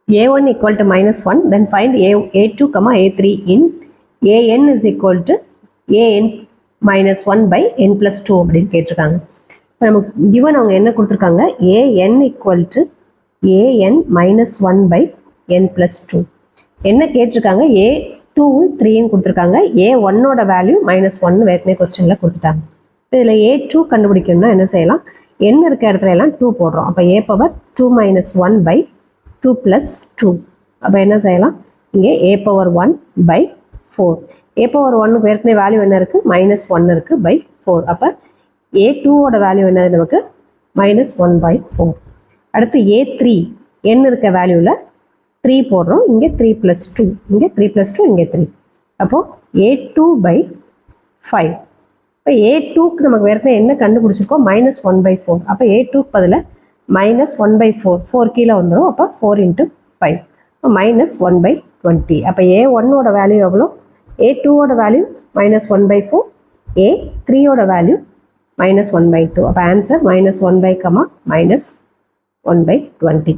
a1 equal to minus 1, then find a2 comma a3 in an is equal to an minus 1 by n plus 2 அப்படின்னு கேட்டிருக்காங்க. இப்போ நமக்கு given அவங்க என்ன கொடுத்துருக்காங்க, an equal to an minus 1 by n plus 2. என்ன கேட்டிருக்காங்க, a2 3 கொடுத்துருக்காங்க, a1ஓட வேல்யூ மைனஸ் 1 ஏற்கனவே கொஸ்டினில் கொடுத்துட்டாங்க. இதில் a2 கண்டுபிடிக்கணும்னா என்ன செய்யலாம், n இருக்க இடத்துல எல்லாம் 2 போடுறோம். அப்போ a power 2 minus 1 by 2 plus 2. அப்போ என்ன செய்யலாம், இங்கே a power 1 by 4. a power 1க்கு ஏற்கனவே வேல்யூ என்ன இருக்குது, மைனஸ் 1 இருக்குது by 4. அப்போ a2ஓட வேல்யூ என்ன நமக்கு மைனஸ் 1 by 4. அடுத்து a3 n இருக்க வேல்யூவில் 3 போடுறோம், இங்கே 3 plus 2, இங்கே 3 plus 2, இங்கே 3. அப்போது a2 by 5. இப்போ a2க்கு நமக்கு ஏற்கனவே என்ன கண்டுபிடிச்சிருக்கோம், மைனஸ் 1 by 4. அப்போ a2க்கு பதில் மைனஸ் 1 by 4, 4 கீழே வந்துடும். அப்போ 4 into 5, மைனஸ் 1 by 20. அப்போ a1ஓட வேல்யூ எவ்வளோ, a2ஓட வேல்யூ மைனஸ் 1 by 4, a3ஓட வேல்யூ minus 1 by 2. அப்போ answer minus 1 by comma minus 1 by 20.